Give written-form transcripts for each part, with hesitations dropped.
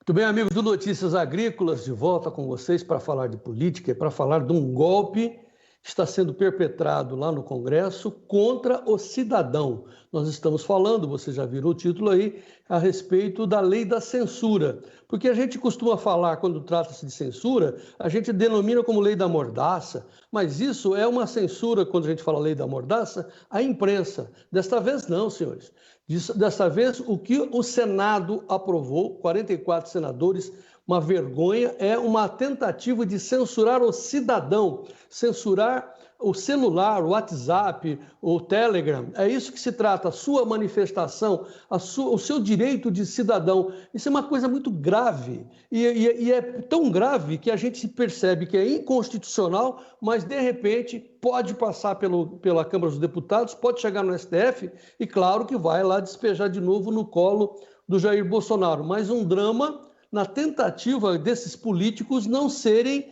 Muito bem, amigos do Notícias Agrícolas, de volta com vocês para falar de política e para falar de um golpe que está sendo perpetrado lá no Congresso contra o cidadão. Nós estamos falando, você já viu o título aí, a respeito da lei da censura. Porque a gente costuma falar, quando trata-se de censura, a gente denomina como lei da mordaça, mas isso é uma censura, quando a gente fala lei da mordaça, à imprensa. Desta vez não, senhores. Desta vez, o que o Senado aprovou, 44 senadores, uma vergonha, é uma tentativa de censurar o cidadão, censurar o celular, o WhatsApp, o Telegram. É isso que se trata, a sua manifestação, o seu direito de cidadão. Isso é uma coisa muito grave. E é tão grave que a gente percebe que é inconstitucional, mas, de repente, pode passar pela Câmara dos Deputados, pode chegar no STF e, claro, que vai lá despejar de novo no colo do Jair Bolsonaro. Mais um drama na tentativa desses políticos não serem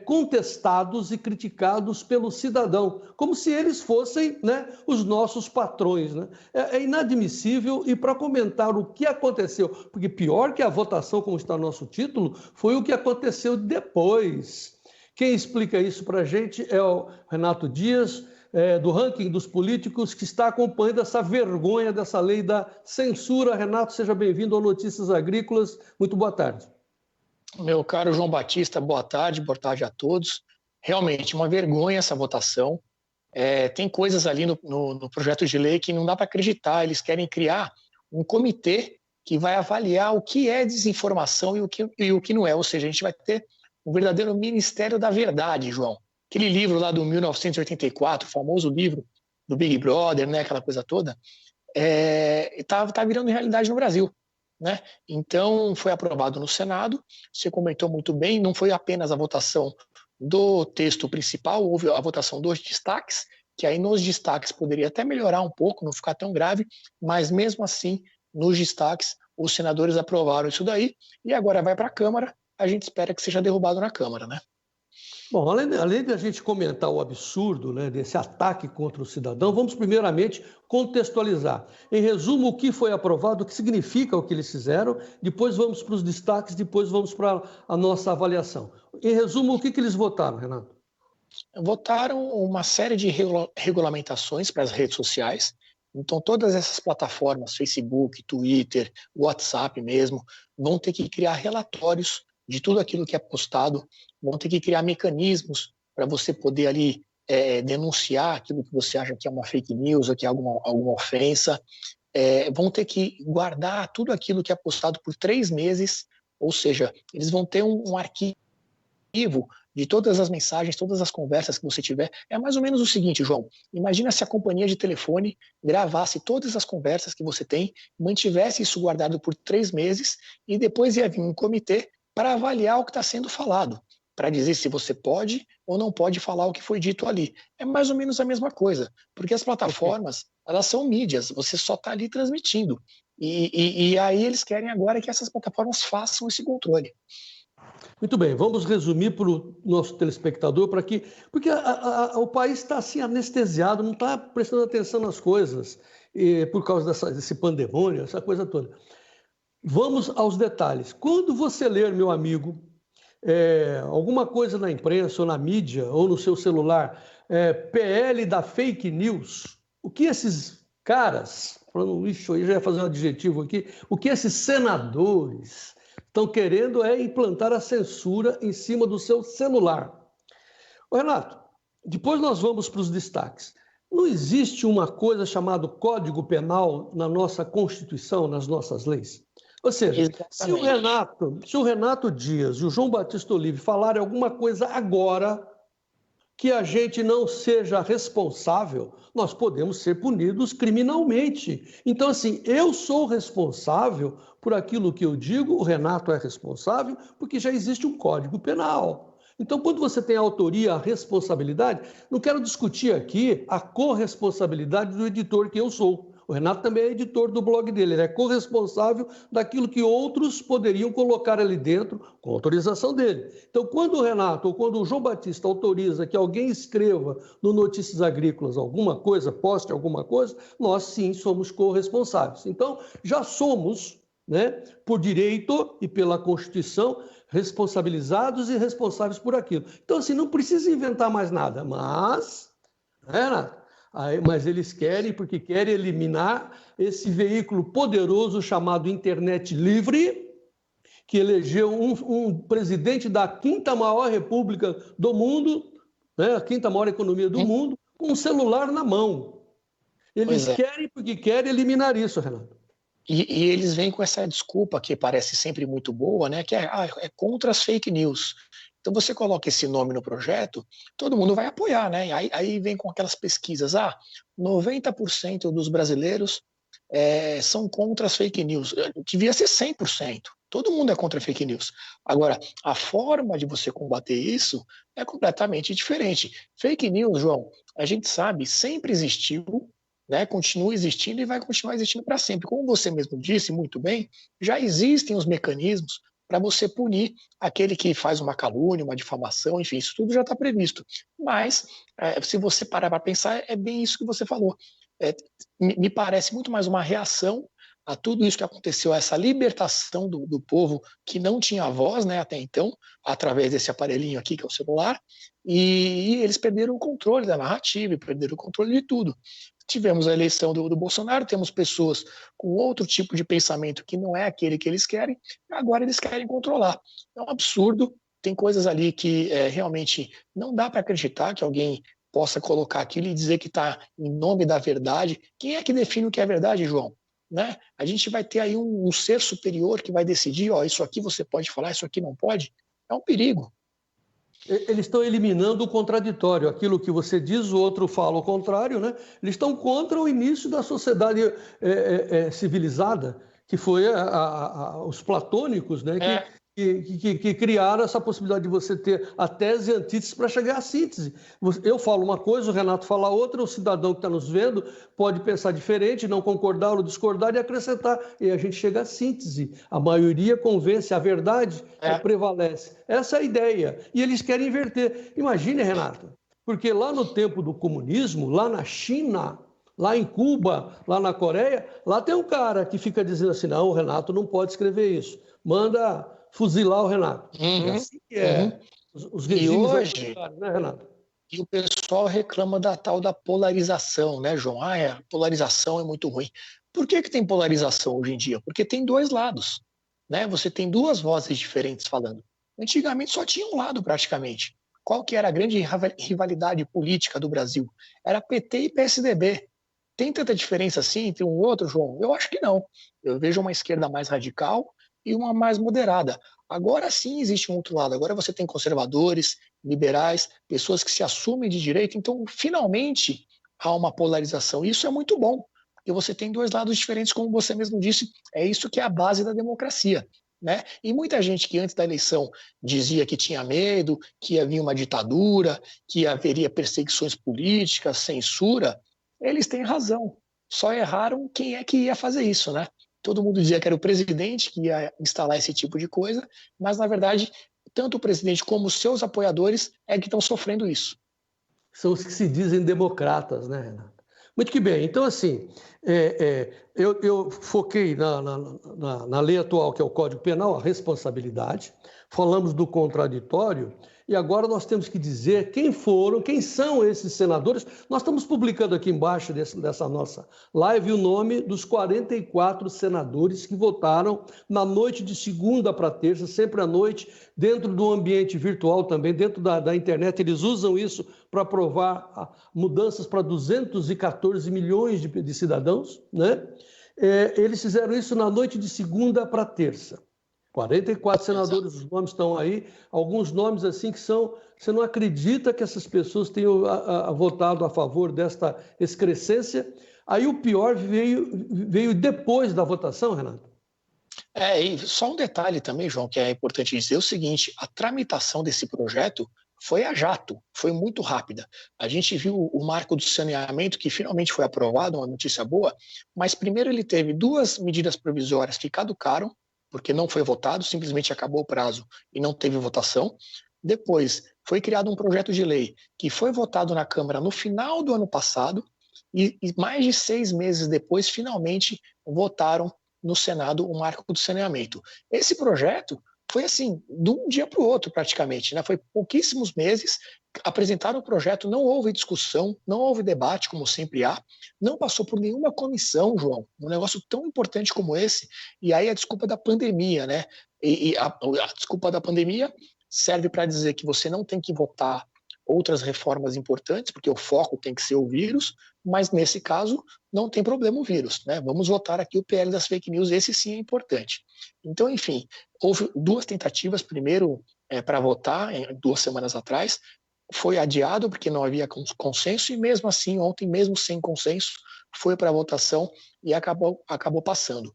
contestados e criticados pelo cidadão, como se eles fossem, né, os nossos patrões. Né? É inadmissível. E para comentar o que aconteceu, porque pior que a votação, como está no nosso título, foi o que aconteceu depois. Quem explica isso para a gente é o Renato Dias, do ranking dos políticos, que está acompanhando essa vergonha dessa lei da censura. Renato, seja bem-vindo ao Notícias Agrícolas. Muito boa tarde. Meu caro João Batista, boa tarde a todos. Realmente, uma vergonha essa votação. Tem coisas ali no projeto de lei que não dá para acreditar. Eles querem criar um comitê que vai avaliar o que é desinformação e o que não é. Ou seja, a gente vai ter um verdadeiro Ministério da Verdade, João. Aquele livro lá do 1984, o famoso livro do Big Brother, né, aquela coisa toda, tá virando realidade no Brasil. Né? Então, foi aprovado no Senado, você comentou muito bem, não foi apenas a votação do texto principal, houve a votação dos destaques, que aí nos destaques poderia até melhorar um pouco, não ficar tão grave, mas mesmo assim, nos destaques, os senadores aprovaram isso daí, e agora vai para a Câmara, a gente espera que seja derrubado na Câmara, né? Bom, além de a gente comentar o absurdo, né, desse ataque contra o cidadão, vamos primeiramente contextualizar. Em resumo, o que foi aprovado, o que significa o que eles fizeram, depois vamos para os destaques, depois vamos para a nossa avaliação. Em resumo, o que eles votaram, Renato? Votaram uma série de regulamentações para as redes sociais. Então, todas essas plataformas, Facebook, Twitter, WhatsApp mesmo, vão ter que criar relatórios de tudo aquilo que é postado, vão ter que criar mecanismos para você poder ali denunciar aquilo que você acha que é uma fake news ou que é alguma ofensa, vão ter que guardar tudo aquilo que é postado por 3 meses, ou seja, eles vão ter um arquivo de todas as mensagens, todas as conversas que você tiver. É mais ou menos o seguinte, João, imagina se a companhia de telefone gravasse todas as conversas que você tem, mantivesse isso guardado por 3 meses e depois ia vir um comitê para avaliar o que está sendo falado, para dizer se você pode ou não pode falar o que foi dito ali. É mais ou menos a mesma coisa, porque as plataformas, elas são mídias, você só está ali transmitindo. E aí eles querem agora que essas plataformas façam esse controle. Muito bem, vamos resumir para o nosso telespectador, porque o país está assim anestesiado, não está prestando atenção nas coisas, por causa desse pandemônio, essa coisa toda. Vamos aos detalhes. Quando você ler, meu amigo, alguma coisa na imprensa ou na mídia ou no seu celular, PL da fake news, o que esses caras, falando isso aí, já ia fazer um adjetivo aqui, o que esses senadores estão querendo é implantar a censura em cima do seu celular. Ô, Renato, depois nós vamos para os destaques. Não existe uma coisa chamada Código Penal na nossa Constituição, nas nossas leis? Ou seja, se o Renato Dias e o João Batista Olive falarem alguma coisa agora que a gente não seja responsável, nós podemos ser punidos criminalmente. Então, assim, eu sou responsável por aquilo que eu digo, o Renato é responsável, porque já existe um Código Penal. Então, quando você tem a autoria, a responsabilidade, não quero discutir aqui a corresponsabilidade do editor que eu sou. O Renato também é editor do blog dele, ele é corresponsável daquilo que outros poderiam colocar ali dentro com autorização dele. Então, quando o Renato ou quando o João Batista autoriza que alguém escreva no Notícias Agrícolas alguma coisa, poste alguma coisa, nós sim somos corresponsáveis. Então, já somos né, por direito e pela Constituição, responsabilizados e responsáveis por aquilo. Então, assim, não precisa inventar mais nada, mas eles querem, porque querem eliminar esse veículo poderoso chamado internet livre, que elegeu um presidente da quinta maior república do mundo, né, a quinta maior economia do mundo, com um celular na mão. Eles querem, porque querem eliminar isso, Renato. E eles vêm com essa desculpa que parece sempre muito boa, né? Que é contra as fake news. Então você coloca esse nome no projeto, todo mundo vai apoiar, né? Aí vem com aquelas pesquisas, 90% dos brasileiros são contra as fake news. Devia ser 100%. Todo mundo é contra fake news. Agora, a forma de você combater isso é completamente diferente. Fake news, João, a gente sabe, sempre existiu, né, continua existindo e vai continuar existindo para sempre. Como você mesmo disse muito bem, já existem os mecanismos para você punir aquele que faz uma calúnia, uma difamação, enfim, isso tudo já está previsto. Mas, se você parar para pensar, é bem isso que você falou. Me parece muito mais uma reação a tudo isso que aconteceu, a essa libertação do povo que não tinha voz, né, até então, através desse aparelhinho aqui, que é o celular, e eles perderam o controle da narrativa, perderam o controle de tudo. Tivemos a eleição do Bolsonaro, temos pessoas com outro tipo de pensamento que não é aquele que eles querem, agora eles querem controlar. É um absurdo, tem coisas ali que realmente não dá para acreditar que alguém possa colocar aquilo e dizer que está em nome da verdade. Quem é que define o que é verdade, João? Né? A gente vai ter aí um ser superior que vai decidir, isso aqui você pode falar, isso aqui não pode. É um perigo. Eles estão eliminando o contraditório, aquilo que você diz, o outro fala o contrário, né? Eles estão contra o início da sociedade civilizada, que foi os platônicos, né? Que criaram essa possibilidade de você ter a tese e a antítese para chegar à síntese. Eu falo uma coisa, o Renato fala outra, o cidadão que está nos vendo pode pensar diferente, não concordar ou discordar e acrescentar, e a gente chega à síntese. A maioria convence, a verdade prevalece. Essa é a ideia. E eles querem inverter. Imagine, Renato, porque lá no tempo do comunismo, lá na China, lá em Cuba, lá na Coreia, lá tem um cara que fica dizendo assim, não, o Renato não pode escrever isso. Manda fuzilar o Renato. É assim que é. Os regimes autoritários, né, Renato? E o pessoal reclama da tal da polarização, né, João? A polarização é muito ruim. Por que tem polarização hoje em dia? Porque tem dois lados, né? Você tem duas vozes diferentes falando. Antigamente só tinha um lado, praticamente. Qual que era a grande rivalidade política do Brasil? Era PT e PSDB. Tem tanta diferença assim entre um e outro, João? Eu acho que não. Eu vejo uma esquerda mais radical e uma mais moderada. Agora sim existe um outro lado. Agora você tem conservadores, liberais, pessoas que se assumem de direita. Então, finalmente, há uma polarização. Isso é muito bom, porque você tem dois lados diferentes, como você mesmo disse. É isso que é a base da democracia. Né? E muita gente que antes da eleição dizia que tinha medo, que havia uma ditadura, que haveria perseguições políticas, censura, eles têm razão. Só erraram quem é que ia fazer isso, né? Todo mundo dizia que era o presidente que ia instalar esse tipo de coisa, mas, na verdade, tanto o presidente como os seus apoiadores é que estão sofrendo isso. São os que se dizem democratas, né, Renato? Muito que bem. Então, assim, eu foquei na lei atual, que é o Código Penal, a responsabilidade. Falamos do contraditório. E agora nós temos que dizer quem são esses senadores. Nós estamos publicando aqui embaixo dessa nossa live o nome dos 44 senadores que votaram na noite de segunda para terça, sempre à noite, dentro do ambiente virtual também, dentro da internet. Eles usam isso para aprovar mudanças para 214 milhões de cidadãos, né? Eles fizeram isso na noite de segunda para terça. 44 senadores, os nomes estão aí, alguns nomes assim que são... Você não acredita que essas pessoas tenham votado a favor desta excrescência. Aí o pior veio depois da votação, Renato. E só um detalhe também, João, que é importante dizer o seguinte, a tramitação desse projeto foi a jato, foi muito rápida. A gente viu o marco do saneamento, que finalmente foi aprovado, uma notícia boa, mas primeiro ele teve duas medidas provisórias que caducaram, porque não foi votado, simplesmente acabou o prazo e não teve votação. Depois, foi criado um projeto de lei que foi votado na Câmara no final do ano passado e mais de 6 meses depois, finalmente, votaram no Senado o marco do saneamento. Esse projeto foi assim, de um dia para o outro praticamente, né? Foi pouquíssimos meses, apresentaram o projeto, não houve discussão, não houve debate, como sempre há, não passou por nenhuma comissão, João, um negócio tão importante como esse, e aí a desculpa da pandemia, né? E a desculpa da pandemia serve para dizer que você não tem que votar outras reformas importantes, porque o foco tem que ser o vírus, mas nesse caso não tem problema o vírus, né? Vamos votar aqui o PL das fake news, esse sim é importante. Então, enfim, houve duas tentativas, primeiro para votar, 2 semanas atrás, foi adiado porque não havia consenso, e mesmo assim, ontem, mesmo sem consenso, foi para a votação e acabou passando.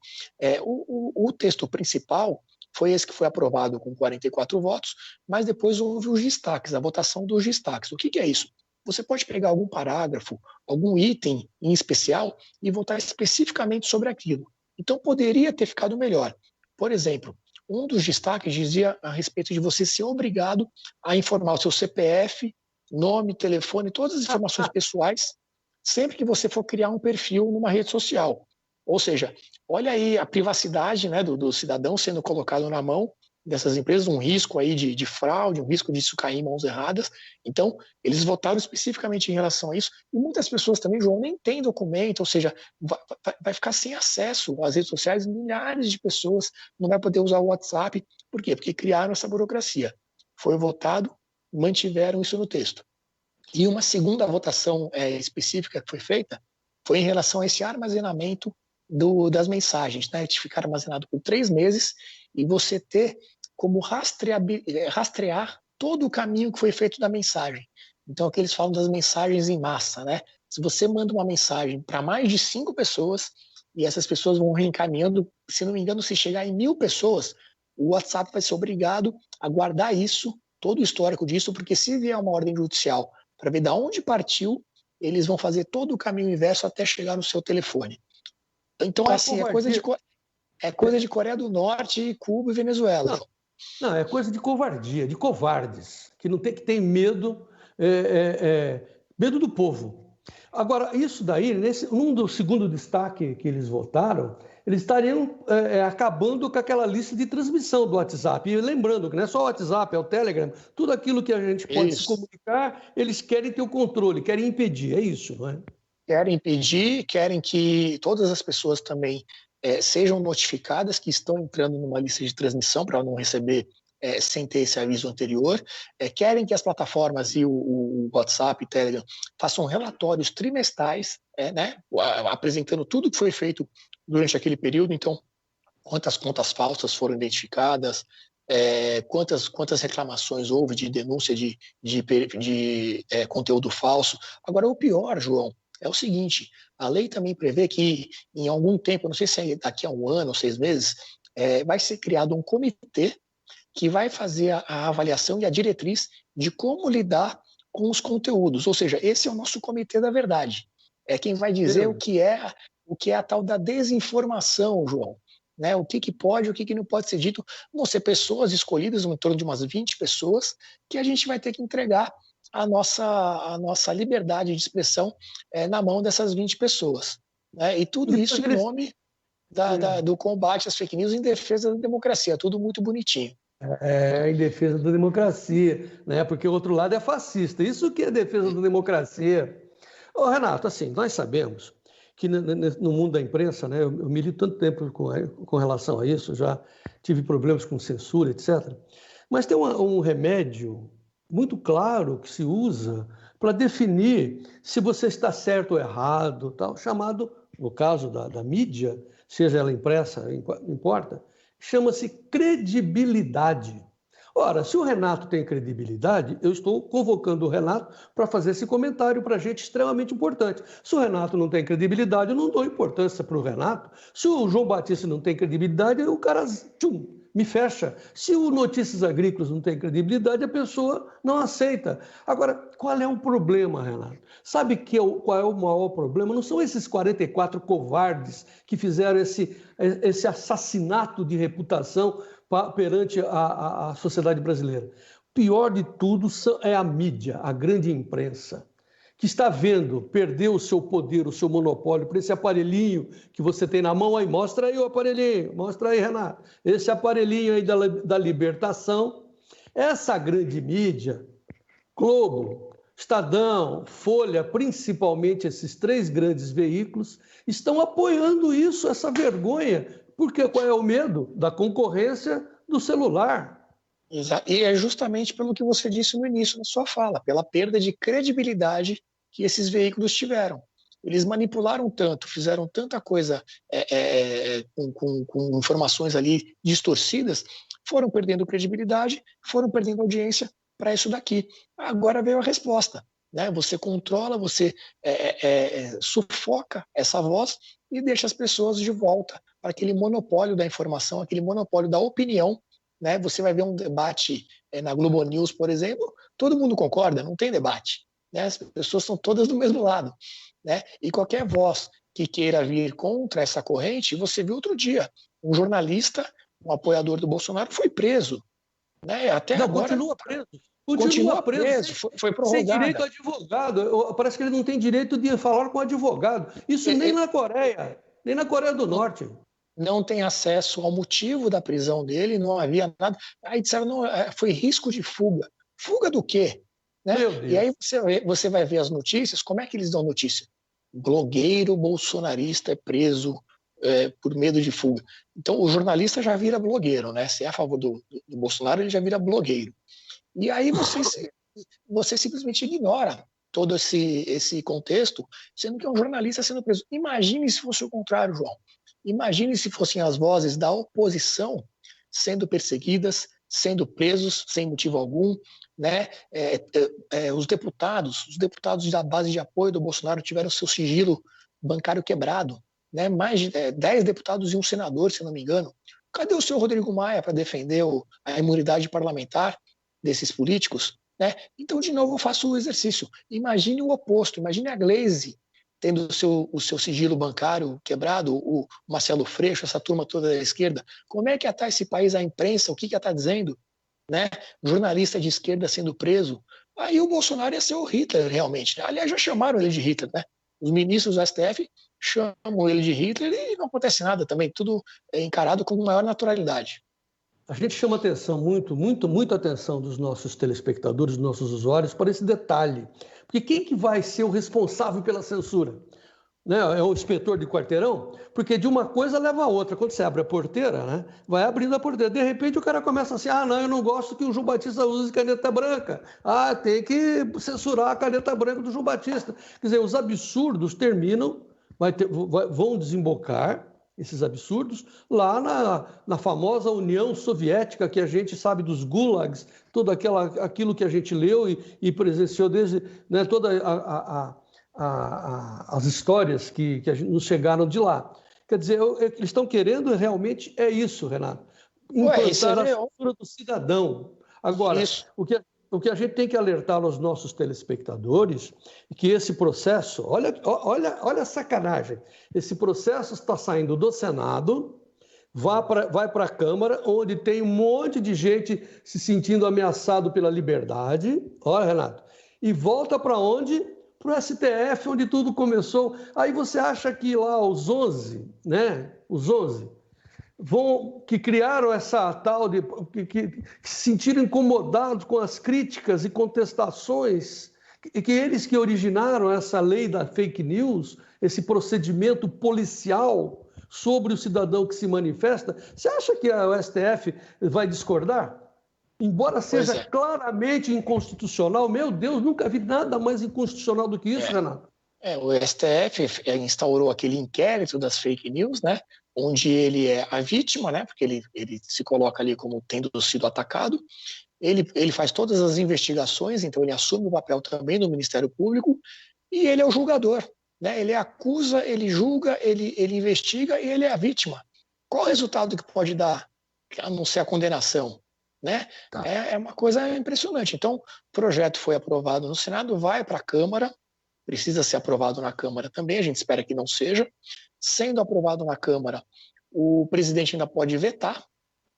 O texto principal foi esse que foi aprovado com 44 votos, mas depois houve os destaques, a votação dos destaques. O que é isso? Você pode pegar algum parágrafo, algum item em especial e votar especificamente sobre aquilo. Então poderia ter ficado melhor. Por exemplo, um dos destaques dizia a respeito de você ser obrigado a informar o seu CPF, nome, telefone, todas as informações pessoais, sempre que você for criar um perfil numa rede social. Ou seja, olha aí a privacidade, né, do cidadão sendo colocado na mão dessas empresas, um risco aí de fraude, um risco disso cair em mãos erradas. Então, eles votaram especificamente em relação a isso, e muitas pessoas também, João, nem têm documento, ou seja, vai ficar sem acesso às redes sociais, milhares de pessoas não vai poder usar o WhatsApp. Por quê? Porque criaram essa burocracia. Foi votado, mantiveram isso no texto. E uma segunda votação específica que foi feita foi em relação a esse armazenamento das mensagens, né? De ficar armazenado por 3 meses e você ter como rastrear todo o caminho que foi feito da mensagem. Então, aqui eles falam das mensagens em massa, né? Se você manda uma mensagem para mais de 5 pessoas e essas pessoas vão reencaminhando, se não me engano, se chegar em 1.000 pessoas, o WhatsApp vai ser obrigado a guardar isso, todo o histórico disso, porque se vier uma ordem judicial para ver de onde partiu, eles vão fazer todo o caminho inverso até chegar no seu telefone. Então, assim, é coisa de Coreia do Norte, Cuba e Venezuela. Não, é coisa de covardia, de covardes, que não tem que ter medo, medo do povo. Agora, isso daí, num do segundo destaque que eles votaram, eles estariam acabando com aquela lista de transmissão do WhatsApp. E lembrando que não é só o WhatsApp, é o Telegram, tudo aquilo que a gente pode se comunicar, eles querem ter o controle, querem impedir, é isso, não é? Querem impedir, querem que todas as pessoas também sejam notificadas que estão entrando numa lista de transmissão para não receber sem ter esse aviso anterior, querem que as plataformas e o WhatsApp e Telegram façam relatórios trimestrais, né, apresentando tudo que foi feito durante aquele período. Então, quantas contas falsas foram identificadas, quantas reclamações houve de denúncia de conteúdo falso. Agora, o pior, João, é o seguinte: a lei também prevê que em algum tempo, não sei se é daqui a 1 ano ou 6 meses, vai ser criado um comitê que vai fazer a avaliação e a diretriz de como lidar com os conteúdos. Ou seja, esse é o nosso comitê da verdade. É quem vai dizer o que é a tal da desinformação, João. Né? O que pode e o que não pode ser dito. Vão ser pessoas escolhidas, em torno de umas 20 pessoas, que a gente vai ter que entregar a nossa liberdade de expressão na mão dessas 20 pessoas. Né? E tudo isso em nome do combate às fake news, em defesa da democracia. Tudo muito bonitinho. Em defesa da democracia, né? Porque o outro lado é fascista. Isso que é defesa da democracia. Ô, Renato, assim, nós sabemos que no mundo da imprensa, né, eu milito tanto tempo com relação a isso, já tive problemas com censura, etc. Mas tem um remédio muito claro que se usa para definir se você está certo ou errado, tal, chamado, no caso da mídia, seja ela impressa, não importa, chama-se credibilidade. Ora, se o Renato tem credibilidade, eu estou convocando o Renato para fazer esse comentário para a gente extremamente importante. Se o Renato não tem credibilidade, eu não dou importância para o Renato. Se o João Batista não tem credibilidade, o cara me fecha. Se o Notícias Agrícolas não tem credibilidade, a pessoa não aceita. Agora, qual é o problema, Renato? Sabe qual é o maior problema? Não são esses 44 covardes que fizeram esse assassinato de reputação perante a sociedade brasileira. O pior de tudo é a mídia, a grande imprensa, que está vendo perder o seu poder, o seu monopólio para esse aparelhinho que você tem na mão, aí mostra aí o aparelhinho, mostra aí, Renato, esse aparelhinho aí da libertação, essa grande mídia, Globo, Estadão, Folha, principalmente esses três grandes veículos, estão apoiando isso, essa vergonha, porque qual é o medo? Da concorrência do celular. E é justamente pelo que você disse no início da sua fala, pela perda de credibilidade que esses veículos tiveram. Eles manipularam tanto, fizeram tanta coisa com informações ali distorcidas, foram perdendo credibilidade, foram perdendo audiência para isso daqui. Agora veio a resposta. Né? Você controla, você sufoca essa voz e deixa as pessoas de volta para aquele monopólio da informação, aquele monopólio da opinião. Né? Você vai ver um debate na Globo News, por exemplo, todo mundo concorda, não tem debate. Né? As pessoas são todas do mesmo lado. Né? E qualquer voz que queira vir contra essa corrente, você viu outro dia, um jornalista, um apoiador do Bolsonaro, foi preso. Né? Até não, agora continua preso. Continua preso, foi prorrogado. Sem direito a advogado. Parece que ele não tem direito de falar com advogado. Isso nem na Coreia, nem na Coreia do Norte. Não tem acesso ao motivo da prisão dele, não havia nada. Aí disseram, não, foi risco de fuga. Fuga do quê? Né? E aí você vai ver as notícias, como é que eles dão notícia? Blogueiro bolsonarista é preso por medo de fuga. Então o jornalista já vira blogueiro, né? Se é a favor do Bolsonaro, ele já vira blogueiro. E aí você simplesmente ignora todo esse contexto, sendo que é um jornalista sendo preso. Imagine se fosse o contrário, João. Imagine se fossem as vozes da oposição sendo perseguidas, sendo presos sem motivo algum. Né? Os deputados da base de apoio do Bolsonaro tiveram seu sigilo bancário quebrado. Né? Mais de 10 deputados e um senador, se não me engano. Cadê o senhor Rodrigo Maia para defender a imunidade parlamentar desses políticos? Né? Então, de novo, eu faço o exercício. Imagine o oposto, imagine a Gleisi tendo o seu sigilo bancário quebrado, o Marcelo Freixo, essa turma toda da esquerda. Como é que está esse país, a imprensa, o que está dizendo? Né? Jornalista de esquerda sendo preso. Aí o Bolsonaro ia ser o Hitler, realmente. Aliás, já chamaram ele de Hitler. Né? Os ministros do STF chamam ele de Hitler e não acontece nada também. Tudo é encarado com maior naturalidade. A gente chama atenção, muito atenção dos nossos telespectadores, dos nossos usuários, para esse detalhe. Porque quem que vai ser o responsável pela censura? Né? É o inspetor de quarteirão? Porque de uma coisa leva a outra. Quando você abre a porteira, né? Vai abrindo a porteira. De repente o cara começa assim, não, eu não gosto que o João Batista use caneta branca. Tem que censurar a caneta branca do João Batista. Quer dizer, os absurdos terminam, vão desembocar, esses absurdos, lá na famosa União Soviética, que a gente sabe dos gulags, tudo aquilo que a gente leu e presenciou desde, né, todas as histórias que nos chegaram de lá. Quer dizer, eles estão querendo realmente isso, Renato, implantar a censura do cidadão. Agora, o que a gente tem que alertar aos nossos telespectadores é que esse processo, olha a sacanagem, esse processo está saindo do Senado, vai para a Câmara, onde tem um monte de gente se sentindo ameaçado pela liberdade, olha, Renato, e volta para onde? Para o STF, onde tudo começou. Aí você acha que lá os 11, né, que criaram essa tal de que se sentiram incomodados com as críticas e contestações, que eles que originaram essa lei da fake news, esse procedimento policial sobre o cidadão que se manifesta, você acha que o STF vai discordar? Embora seja claramente inconstitucional, meu Deus, nunca vi nada mais inconstitucional do que isso, Renato. O STF instaurou aquele inquérito das fake news, né? Onde ele é a vítima, né? Porque ele se coloca ali como tendo sido atacado. Ele faz todas as investigações, então ele assume o papel também do Ministério Público e ele é o julgador, né? Ele acusa, ele julga, ele investiga e ele é a vítima. Qual o resultado que pode dar, a não ser a condenação? Né? Tá. É uma coisa impressionante. Então, o projeto foi aprovado no Senado, vai para a Câmara, precisa ser aprovado na Câmara também, a gente espera que não seja. Sendo aprovado na Câmara, o presidente ainda pode vetar,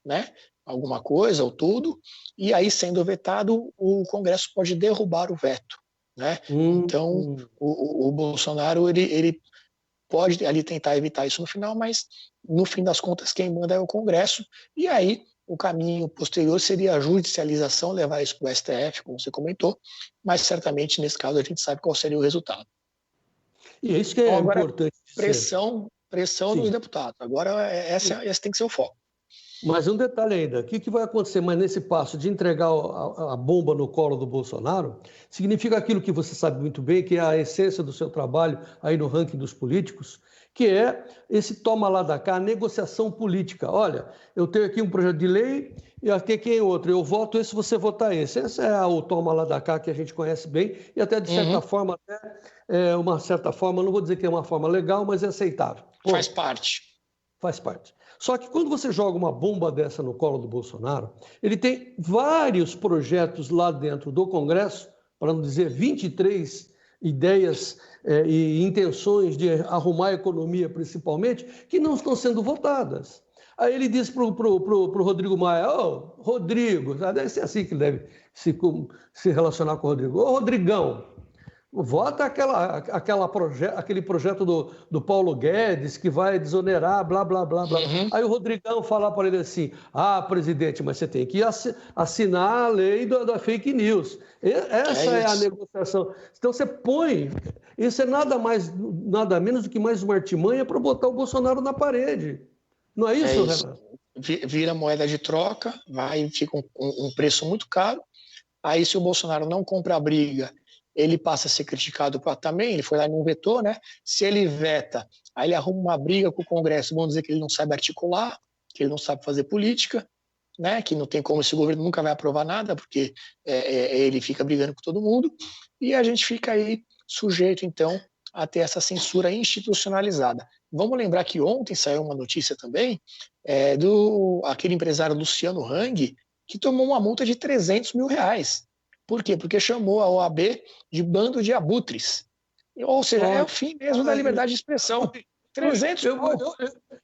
né, alguma coisa ou tudo, e aí, sendo vetado, o Congresso pode derrubar o veto. né? Então, o Bolsonaro, ele pode ali tentar evitar isso no final, mas no fim das contas quem manda é o Congresso, e aí o caminho posterior seria a judicialização, levar isso para o STF, como você comentou, mas certamente nesse caso a gente sabe qual seria o resultado. E é isso que Então, é agora, importante pressão Sim. dos deputados. Agora, esse tem que ser o foco. Mas um detalhe ainda, o que vai acontecer mais nesse passo de entregar a bomba no colo do Bolsonaro, significa aquilo que você sabe muito bem, que é a essência do seu trabalho aí no ranking dos políticos, que é esse toma lá da cá, a negociação política. Olha, eu tenho aqui um projeto de lei e aqui é outro, eu voto esse, você votar esse. Esse é o toma lá da cá que a gente conhece bem e até de certa forma, uma certa forma, não vou dizer que é uma forma legal, mas é aceitável. Faz parte. Faz parte. Só que quando você joga uma bomba dessa no colo do Bolsonaro, ele tem vários projetos lá dentro do Congresso, para não dizer 23 ideias e intenções de arrumar a economia, principalmente, que não estão sendo votadas. Aí ele disse para o Rodrigo Maia, Rodrigo, deve ser assim que ele deve se relacionar com o Rodrigo, Rodrigão, vota aquele projeto do Paulo Guedes que vai desonerar, blá, blá, blá, blá. Aí o Rodrigão fala para ele assim, presidente, mas você tem que assinar a lei da fake news. Essa é a negociação. Então você põe, isso é nada menos do que mais uma artimanha para botar o Bolsonaro na parede. Não é isso, Renato? Vira moeda de troca, fica um preço muito caro. Aí se o Bolsonaro não compra a briga, ele passa a ser criticado também, ele foi lá e não vetou, né? Se ele veta, aí ele arruma uma briga com o Congresso, vão dizer que ele não sabe articular, que ele não sabe fazer política, né? Que não tem como, esse governo nunca vai aprovar nada, porque ele fica brigando com todo mundo, e a gente fica aí sujeito, então, a ter essa censura institucionalizada. Vamos lembrar que ontem saiu uma notícia também do aquele empresário Luciano Hang, que tomou uma multa de R$300 mil. Por quê? Porque chamou a OAB de bando de abutres. Ou seja, é o fim mesmo da liberdade de expressão. 300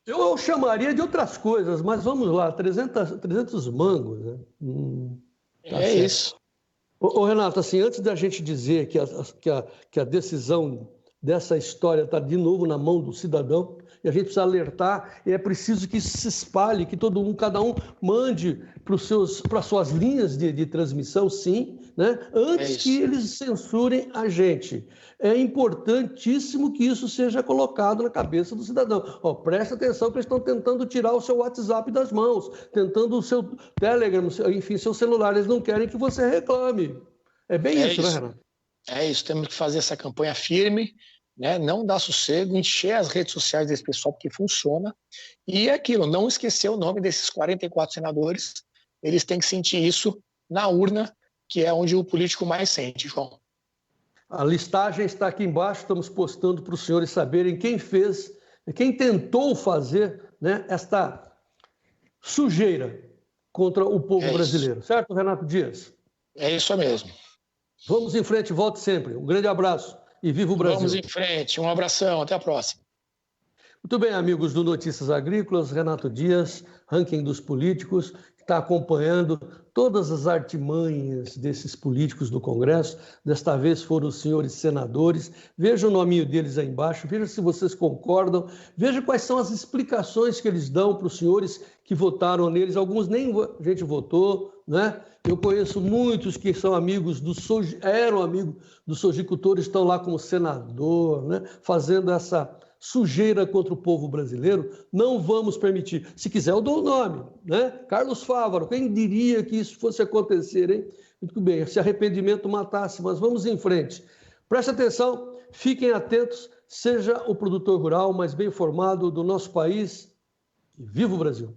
eu chamaria de outras coisas, mas vamos lá, 300 mangos. Né? Tá certo. Isso. Renato, assim, antes da gente dizer que a decisão dessa história está de novo na mão do cidadão, e a gente precisa alertar, e é preciso que isso se espalhe, que cada um mande para as suas linhas de transmissão, sim, né? Antes que eles censurem a gente. É importantíssimo que isso seja colocado na cabeça do cidadão. Presta atenção que eles estão tentando tirar o seu WhatsApp das mãos, tentando o seu Telegram, enfim, seu celular. Eles não querem que você reclame. É bem isso, né, Renato? É isso, temos que fazer essa campanha firme, né? Não dar sossego, encher as redes sociais desse pessoal, porque funciona. E é aquilo, não esquecer o nome desses 44 senadores, eles têm que sentir isso na urna, que é onde o político mais sente, João. A listagem está aqui embaixo, estamos postando para os senhores saberem quem tentou fazer, né, esta sujeira contra o povo brasileiro. Certo, Renato Dias? É isso mesmo. Vamos em frente, volte sempre. Um grande abraço e viva o Brasil. Vamos em frente, um abração, até a próxima. Muito bem, amigos do Notícias Agrícolas, Renato Dias, ranking dos políticos, que está acompanhando todas as artimanhas desses políticos do Congresso. Desta vez foram os senhores senadores. Veja o nominho deles aí embaixo, veja se vocês concordam, veja quais são as explicações que eles dão para os senhores que votaram neles. Alguns nem a gente votou, né? Eu conheço muitos que são amigos eram amigos dos sojicultores, estão lá como senador, né? Fazendo essa sujeira contra o povo brasileiro. Não vamos permitir. Se quiser, eu dou o nome, né? Carlos Fávaro, quem diria que isso fosse acontecer, hein? Muito bem, se arrependimento matasse, mas vamos em frente. Preste atenção, fiquem atentos, seja o produtor rural mais bem informado do nosso país. E viva o Brasil!